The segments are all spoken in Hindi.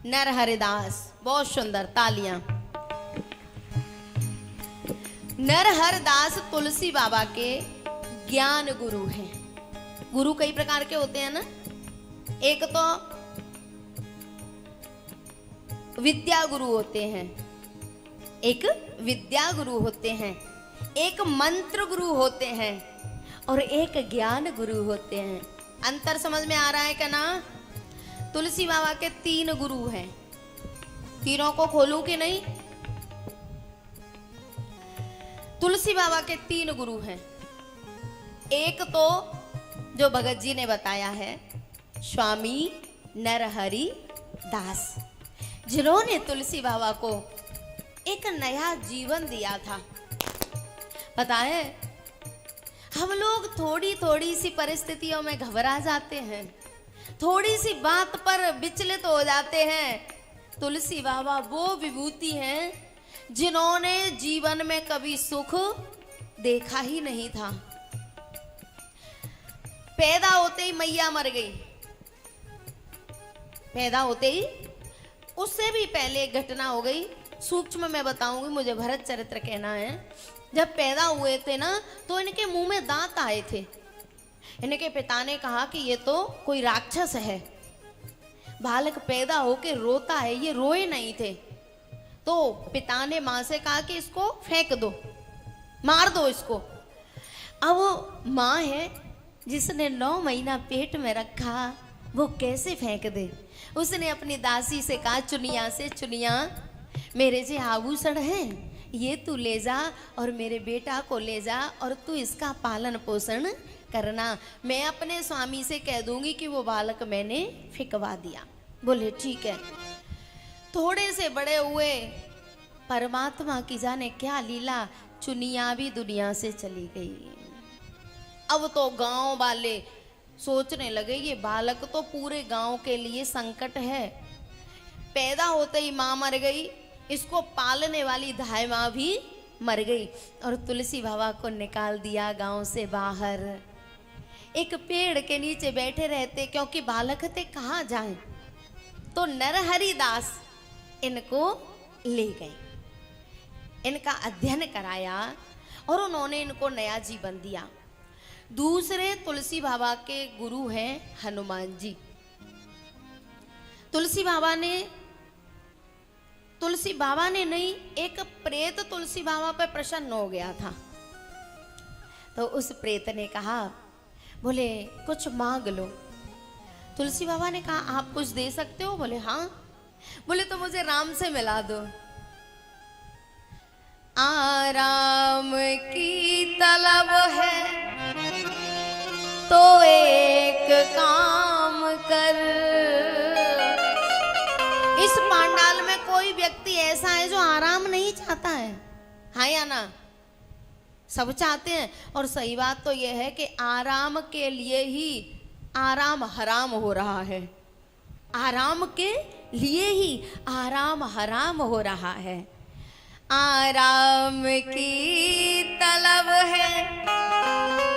नरहरिदास, बहुत सुंदर, तालियां। नरहरिदास तुलसी बाबा के ज्ञान गुरु हैं। गुरु कई प्रकार के होते हैं ना, एक तो विद्या गुरु होते हैं, एक विद्या गुरु होते हैं, एक मंत्र गुरु होते हैं और एक ज्ञान गुरु होते हैं। अंतर समझ में आ रहा है क्या ना? तुलसी बाबा के 3 गुरु हैं। तीनों को खोलूं कि नहीं? तुलसी बाबा के 3 गुरु हैं। एक तो जो भगत जी ने बताया है, स्वामी नरहरि दास, जिन्होंने तुलसी बाबा को एक नया जीवन दिया था। पता है, हम लोग थोड़ी थोड़ी सी परिस्थितियों में घबरा जाते हैं, थोड़ी सी बात पर विचलित हो जाते हैं। तुलसी बाबा वो विभूति हैं जिन्होंने जीवन में कभी सुख देखा ही नहीं था। पैदा होते ही मैया मर गई, पैदा होते ही, उससे भी पहले एक घटना हो गई, सूक्ष्म मैं बताऊंगी, मुझे भरत चरित्र कहना है। जब पैदा हुए थे ना, तो इनके मुंह में दांत आए थे। इनके पिता ने कहा कि ये तो कोई राक्षस है, बालक पैदा होके रोता है, ये रोए नहीं थे। तो पिता ने माँ से कहा कि इसको फेंक दो, मार दो इसको। अब माँ है जिसने 9 महीना पेट में रखा, वो कैसे फेंक दे? उसने अपनी दासी से कहा, चुनिया से, चुनिया मेरे जो आभूषण हैं ये तू ले जा और मेरे बेटा को ले जा और तू इसका पालन पोषण करना। मैं अपने स्वामी से कह दूंगी कि वो बालक मैंने फेंकवा दिया। बोले ठीक है। थोड़े से बड़े हुए, परमात्मा की जाने क्या लीला, चुनिया भी दुनिया से चली गई। अब तो गांव वाले सोचने लगे ये बालक तो पूरे गांव के लिए संकट है। पैदा होते ही माँ मर गई, इसको पालने वाली धाय माँ भी मर गई और तुलसी बाबा को निकाल दिया गांव से बाहर। एक पेड़ के नीचे बैठे रहते, क्योंकि बालक थे, कहाँ जाएं। तो नरहरिदास इनको ले गए, इनका अध्ययन कराया और उन्होंने इनको नया जीवन दिया। दूसरे तुलसी बाबा के गुरु हैं हनुमान जी। तुलसी बाबा ने नहीं, एक प्रेत तुलसी बाबा पर प्रसन्न हो गया था। तो उस प्रेत ने कहा, बोले कुछ मांग लो। तुलसी बाबा ने कहा, आप कुछ दे सकते हो? बोले हाँ। बोले तो मुझे राम से मिला दो। आराम की तलब है तो एक काम कर। इस पांडाल में कोई व्यक्ति ऐसा है जो आराम नहीं चाहता है, हाँ या ना? सब चाहते हैं। और सही बात तो यह है कि आराम के लिए ही आराम हराम हो रहा है, आराम के लिए ही आराम हराम हो रहा है। आराम की तलब है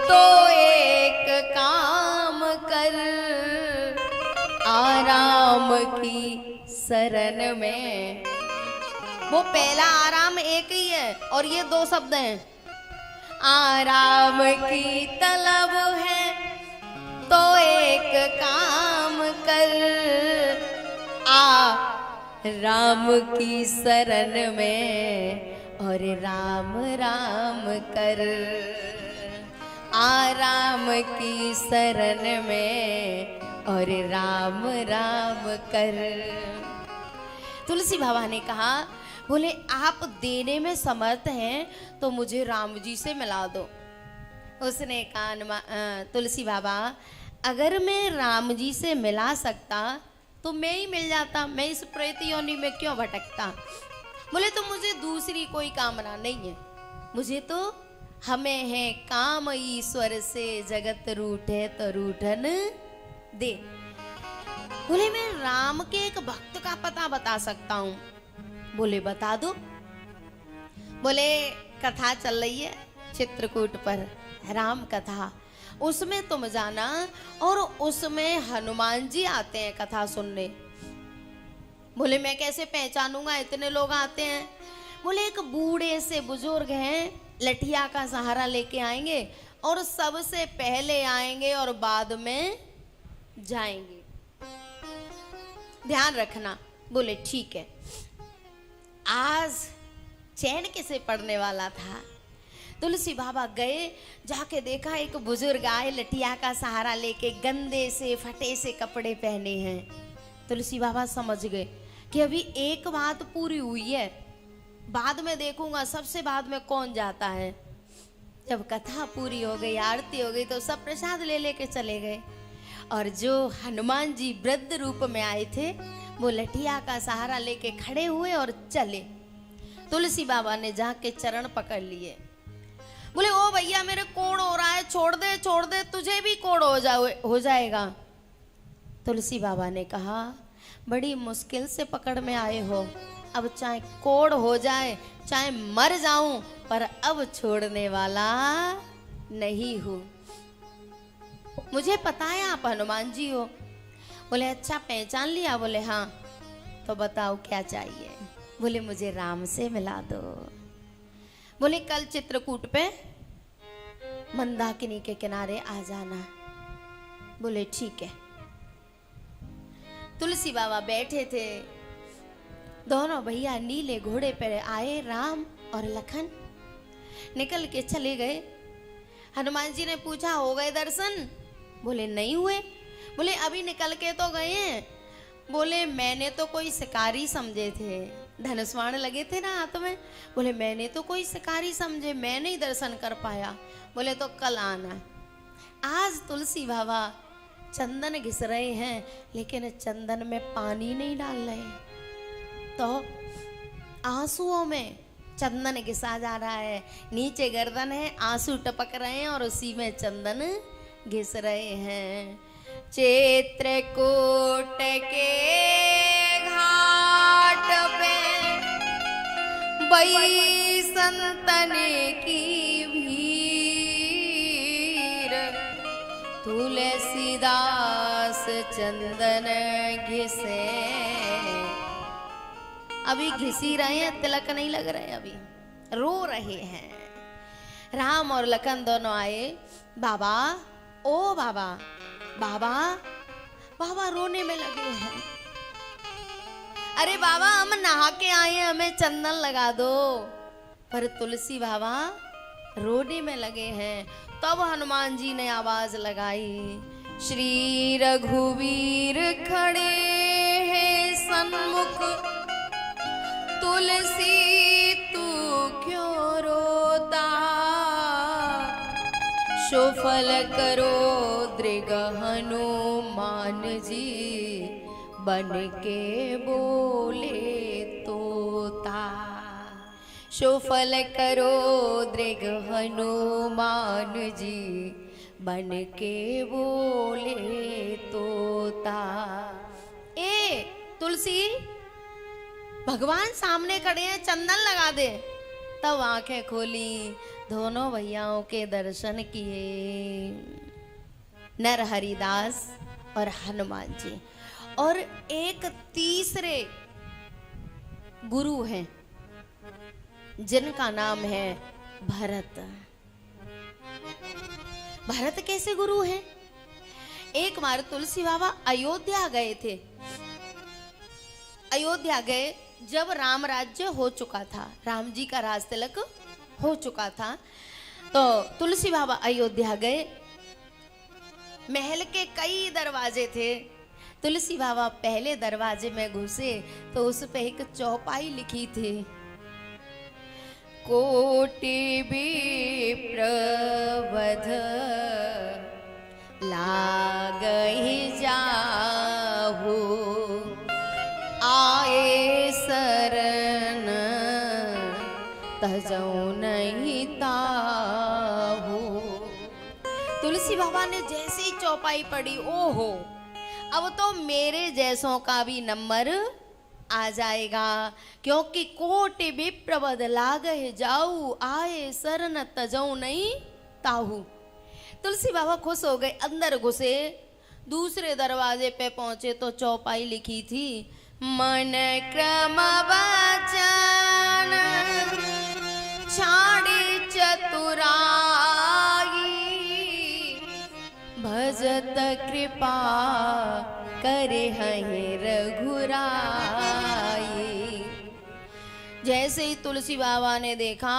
तो एक काम कर, आराम की शरण में। वो पहला आराम एक ही है और ये 2 शब्द हैं। आराम की तलब है तो एक काम कर, आ राम की शरण में और राम राम कर। आराम की शरण में और राम राम कर। तुलसी बाबा ने कहा, बोले आप देने में समर्थ हैं तो मुझे राम जी से मिला दो। उसने कहा, तुलसी बाबा अगर मैं राम जी से मिला सकता तो मैं ही मिल जाता, मैं इस प्रेत योनि में क्यों भटकता। बोले तो मुझे दूसरी कोई कामना नहीं है, मुझे तो हमें है काम ईश्वर से, जगत रूठे तो रूठन दे। बोले मैं राम के एक भक्त का पता बता सकता हूँ। बोले बता दो। बोले कथा चल रही है चित्रकूट पर, राम कथा, उसमें तुम जाना और उसमें हनुमान जी आते हैं कथा सुनने। बोले मैं कैसे पहचानूंगा, इतने लोग आते हैं। बोले एक बूढ़े से बुजुर्ग हैं, लठिया का सहारा लेके आएंगे और सबसे पहले आएंगे और बाद में जाएंगे, ध्यान रखना। बोले ठीक है। आज चैन किसे पड़ने वाला था। तुलसी बाबा गए, जाके देखा एक बुजुर्ग आए लठिया का सहारा लेके, गंदे से फटे से कपड़े पहने हैं। तुलसी बाबा समझ गए कि अभी एक बात पूरी हुई है, बाद में देखूंगा सबसे बाद में कौन जाता है। जब कथा पूरी हो गई, आरती हो गई, तो सब प्रसाद ले लेके चले गए। और जो हनुमान जी वृद्ध रूप में आए थे, वो लठिया का सहारा लेके खड़े हुए और चले। तुलसी बाबा ने जाके चरण पकड़ लिए। बोले ओ भैया मेरे कोड़ हो रहा है, छोड़ दे तुझे भी कोड़ हो जाएगा। तुलसी बाबा ने कहा बड़ी मुश्किल से पकड़ में आए हो, अब चाहे कोड़ हो जाए चाहे मर जाऊं, पर अब छोड़ने वाला नहीं हूं। मुझे पता है आप हनुमान जी हो। बोले अच्छा पहचान लिया। बोले हाँ। तो बताओ क्या चाहिए। बोले मुझे राम से मिला दो। बोले कल चित्रकूट पे मंदाकिनी के किनारे आ जाना। बोले ठीक है। तुलसी बाबा बैठे थे, दोनों भैया नीले घोड़े पर आए, राम और लखन निकल के चले गए। हनुमान जी ने पूछा हो गए दर्शन। बोले नहीं हुए। बोले अभी निकल के तो गए हैं। बोले मैंने तो कोई शिकारी समझे थे, धनुष बाण लगे थे ना हाथ में। बोले मैंने तो कोई शिकारी समझे, मैं नहीं दर्शन कर पाया। बोले तो कल आना। आज तुलसी बाबा चंदन घिस रहे हैं, लेकिन चंदन में पानी नहीं डाल रहे, तो आंसुओं में चंदन घिसा जा रहा है। नीचे गर्दन है, आंसू टपक रहे हैं और उसी में चंदन घिस रहे हैं। चित्रकूट के घाट पे बई संतन की भीड़, तुलसीदास चंदन घिसे। अभी घिसी रहे हैं, तिलक नहीं लग रहे, अभी रो रहे हैं। राम और लखन दोनों आए। बाबा ओ बाबा, बाबा बाबा रोने में लगे हैं। अरे बाबा हम नहा के आए हैं, हमें चंदन लगा दो। पर तुलसी बाबा रोने में लगे हैं। तब हनुमान जी ने आवाज लगाई, श्री रघुवीर खड़े हैं सन्मुख, तुलसी तू क्यों रोता, सुफल करो दृग हनुमान जी, बन के बोले तोता। सुफल करो दृग हनुमान जी, बन के बोले तोता। ए तुलसी, भगवान सामने खड़े हैं, चंदन लगा दे। तब आंखें खोली, दोनों भैयाओं के दर्शन किए, नर हरिदास और हनुमान जी। और एक तीसरे गुरु हैं जिनका नाम है भरत। भरत कैसे गुरु हैं? एक बार तुलसी बाबा अयोध्या गए थे। अयोध्या गए जब राम राज्य हो चुका था, राम जी का राज तिलक हो चुका था, तो तुलसी बाबा अयोध्या गए। महल के कई दरवाजे थे। तुलसी बाबा पहले दरवाजे में घुसे तो उस पे एक चौपाई लिखी थी, कोटि विप्रवध लागहि जाहु, आए शरण तजौ नहीं ताहू। तुलसी बाबा ने जैसे ही चौपाई पढ़ी, ओहो अब तो मेरे जैसों का भी नंबर आ जाएगा, क्योंकि कोटि विप्रवध लागहि जाऊ, आए शरण तजौ नहीं ताहू। तुलसी बाबा खुश हो गए, अंदर घुसे। दूसरे दरवाजे पे पहुंचे तो चौपाई लिखी थी, मन क्रम वचन छाड़ी चतुराई, भजत कृपा करे हैं रघुराई। जैसे ही तुलसी बाबा ने देखा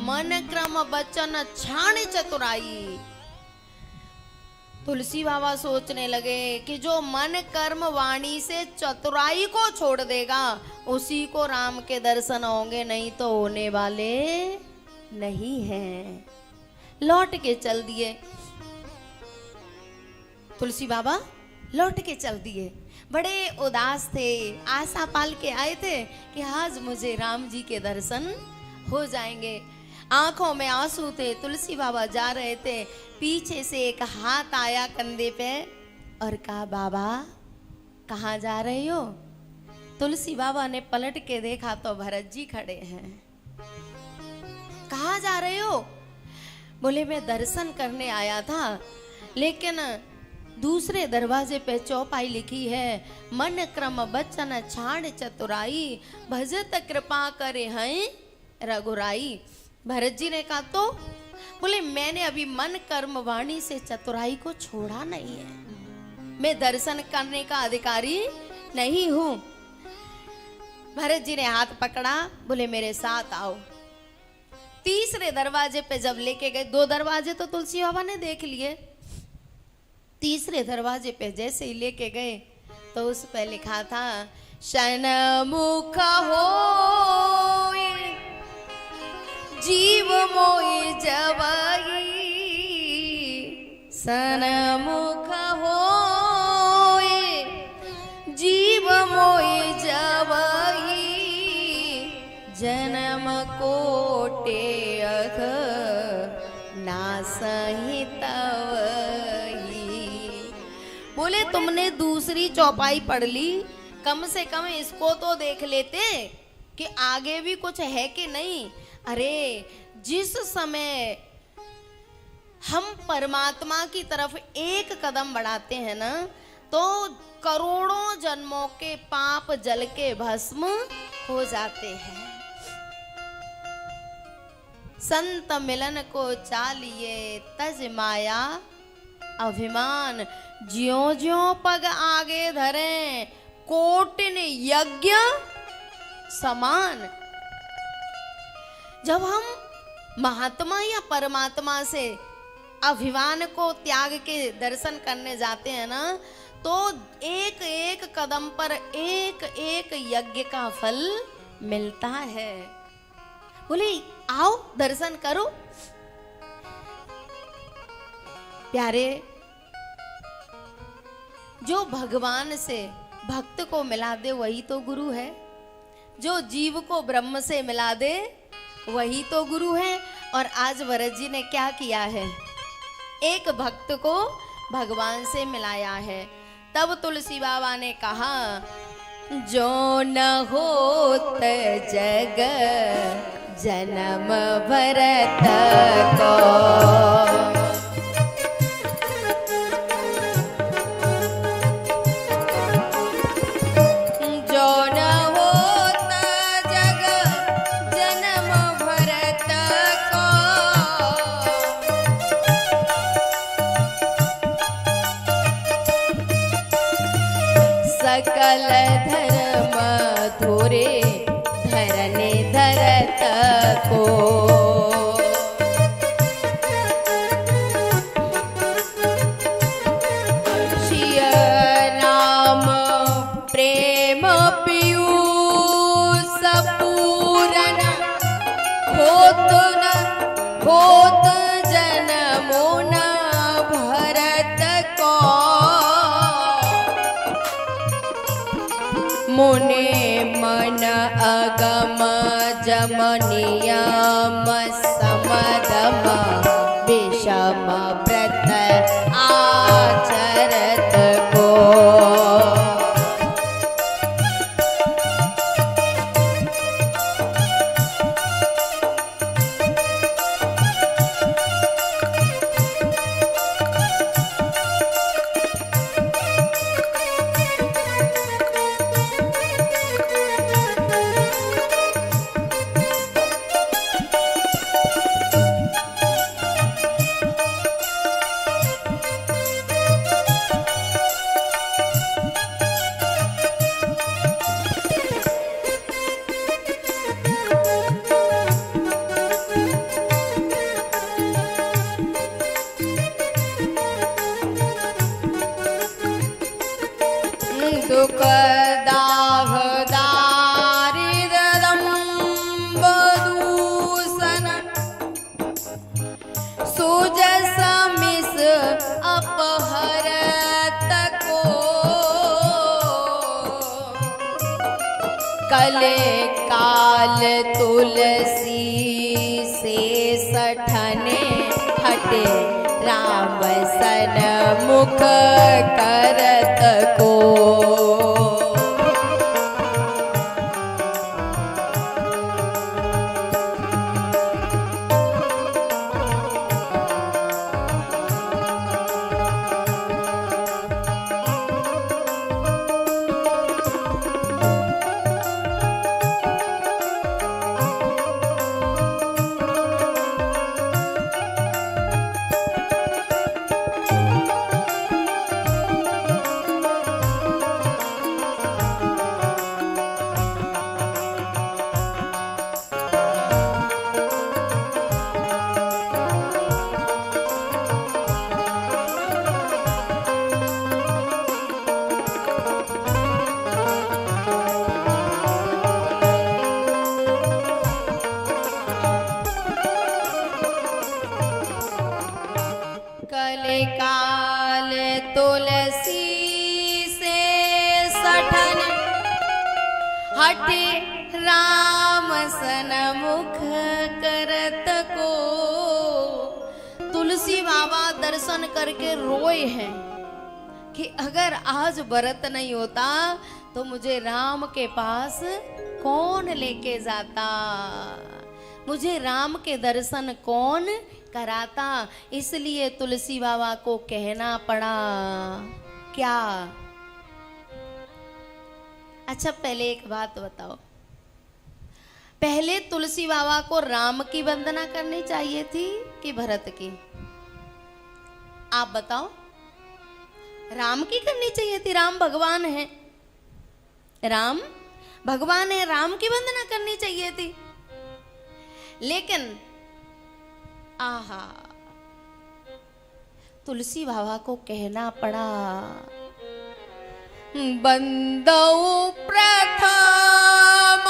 मन क्रम वचन छाड़ चतुराई, तुलसी बाबा सोचने लगे कि जो मन कर्म वाणी से चतुराई को छोड़ देगा उसी को राम के दर्शन होंगे, नहीं तो होने वाले नहीं हैं। लौट के चल दिए तुलसी बाबा, लौट के चल दिए। बड़े उदास थे, आशा पाल के आए थे कि आज मुझे राम जी के दर्शन हो जाएंगे। आंखों में आंसू थे, तुलसी बाबा जा रहे थे, पीछे से एक हाथ आया कंधे पे और कहा बाबा कहाँ जा रहे हो? तुलसी बाबा ने पलट के देखा तो भरत जी खड़े हैं। कहाँ जा रहे हो? बोले मैं दर्शन करने आया था, लेकिन दूसरे दरवाजे पे चौपाई लिखी है मन क्रम बचन छाड़ चतुराई, भजत कृपा करे हैं रघुराई। भरत जी ने कहा तो? बोले मैंने अभी मन कर्म वाणी से चतुराई को छोड़ा नहीं है, मैं दर्शन करने का अधिकारी नहीं हूं। भरत जी ने हाथ पकड़ा, बोले मेरे साथ आओ। तीसरे दरवाजे पे जब लेके गए, दो दरवाजे तो तुलसी बाबा ने देख लिए, तीसरे दरवाजे पे जैसे ही लेके गए तो उस पे लिखा था सन्मुख होय जीव मोहि जवई, सन्मुख होय जीव मोहि जवई, जन्म कोटे अघ नासहि तवई। बोले तुमने दूसरी चौपाई पढ़ ली, कम से कम इसको तो देख लेते कि आगे भी कुछ है कि नहीं। अरे जिस समय हम परमात्मा की तरफ एक कदम बढ़ाते हैं ना, तो करोड़ों जन्मों के पाप जल के भस्म हो जाते हैं। संत मिलन को चालिए तज माया अभिमान, ज्यों ज्यों पग आगे धरे कोटिन यज्ञ समान। जब हम महात्मा या परमात्मा से अभिमान को त्याग के दर्शन करने जाते हैं ना, तो एक एक कदम पर एक एक यज्ञ का फल मिलता है। बोले आओ दर्शन करो। प्यारे, जो भगवान से भक्त को मिला दे वही तो गुरु है, जो जीव को ब्रह्म से मिला दे वही तो गुरु है। और आज भरत जी ने क्या किया है, एक भक्त को भगवान से मिलाया है। तब तुलसी बाबा ने कहा जो न होत जग जन्म भरत को, सकल धर्म धोरे धरने धरत को, श्री राम प्रेम पीयूष पूरन होत न होत जन्मो न भरत को, मुने मन अगम जम नियम समदम विषम व्रत आचरत को, सुख दाह दारिद्र्यं दूषण सुजस मिस अपहरत को कले काल तुलसी से सठने हटे राम सन मुख करत को काल तुलसी से सठन हटे राम सन मुख करत को। तुलसी बाबा दर्शन करके रोए हैं कि अगर आज व्रत नहीं होता तो मुझे राम के पास कौन लेके जाता, मुझे राम के दर्शन कौन कराता। इसलिए तुलसी बाबा को कहना पड़ा क्या। अच्छा पहले एक बात बताओ, पहले तुलसी बाबा को राम की वंदना करनी चाहिए थी कि भरत की? आप बताओ। राम की करनी चाहिए थी, राम भगवान है, राम भगवान है, राम की वंदना करनी चाहिए थी। लेकिन आहा, तुलसी बाबा को कहना पड़ा बंदौ प्रथम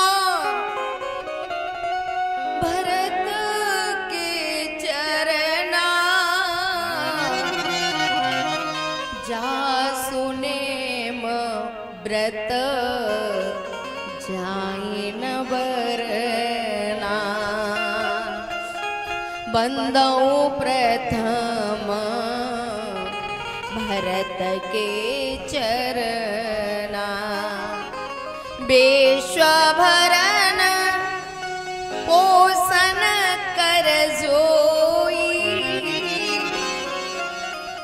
भरत के चरना जा सुनेम व्रत जाए न बरना। बंदौ प्रथम भरत के चरना विश्वभरन पोषण कर जोई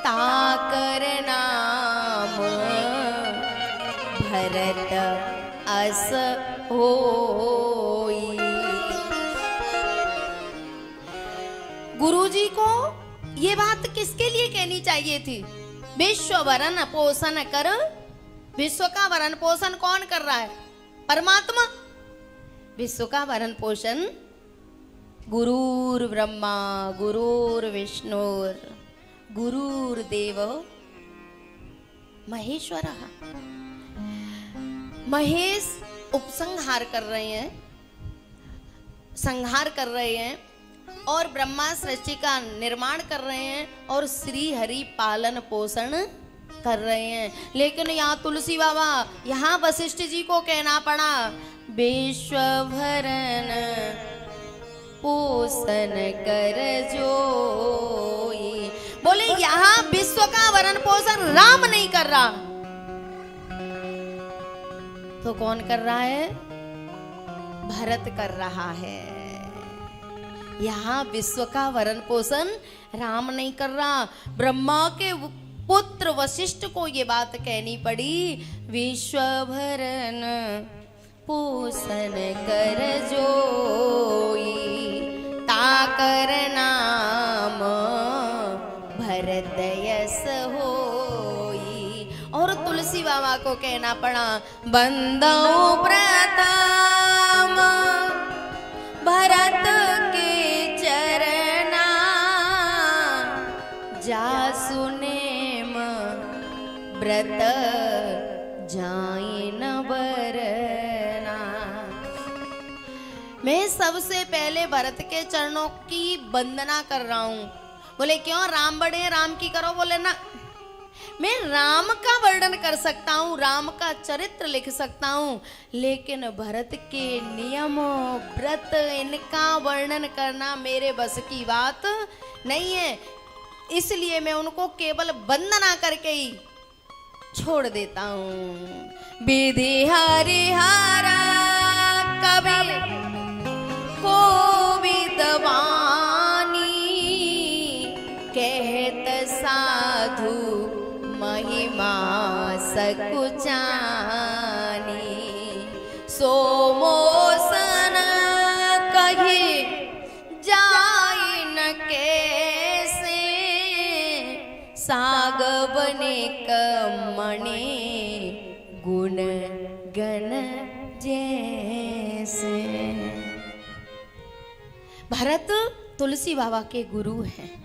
ताकर नाम भरत अस होई। गुरुजी को ये बात किसके लिए कहनी चाहिए थी? विश्व भरण पोषण कर। विश्व का भरण पोषण कौन कर रहा है? परमात्मा। विश्व का भरण पोषण गुरुर ब्रह्मा गुरुर विष्णुर गुरुर्देव महेश्वर। महेश उपसंहार कर रहे हैं, संहार कर रहे हैं, और ब्रह्मा सृष्टि का निर्माण कर रहे हैं, और श्री हरि पालन पोषण कर रहे हैं। लेकिन यहाँ तुलसी बाबा, यहाँ वशिष्ठ जी को कहना पड़ा विश्व भरण पोषण कर जोई। बोले यहाँ विश्व का भरण पोषण राम नहीं कर रहा तो कौन कर रहा है? भरत कर रहा है। यहाँ विश्व का भरण पोषण राम नहीं कर रहा। ब्रह्मा के पुत्र वशिष्ठ को ये बात कहनी पड़ी विश्व भरण पोषण कर जोई ताकर नाम भरत यस होई। और तुलसी बाबा को कहना पड़ा बंदौ प्रथम भरत के चरना जा सुनेम व्रत जाए न बरना। मैं सबसे पहले भरत के चरणों की वंदना कर रहा हूं। बोले क्यों, राम बड़े हैं, राम की करो। बोले ना, मैं राम का वर्णन कर सकता हूँ, राम का चरित्र लिख सकता हूँ, लेकिन भरत के नियम व्रत इनका वर्णन करना मेरे बस की बात नहीं है। इसलिए मैं उनको केवल वंदना करके ही छोड़ देता हूँ। विधि हरिहरा कवि कोविद वाणी, कहत साधु महिमा सकुचानी। सोमोसन कही जाय न कैसे, सागवने कमणे गुण गण जैसे। भरत तुलसी बाबा के गुरु हैं।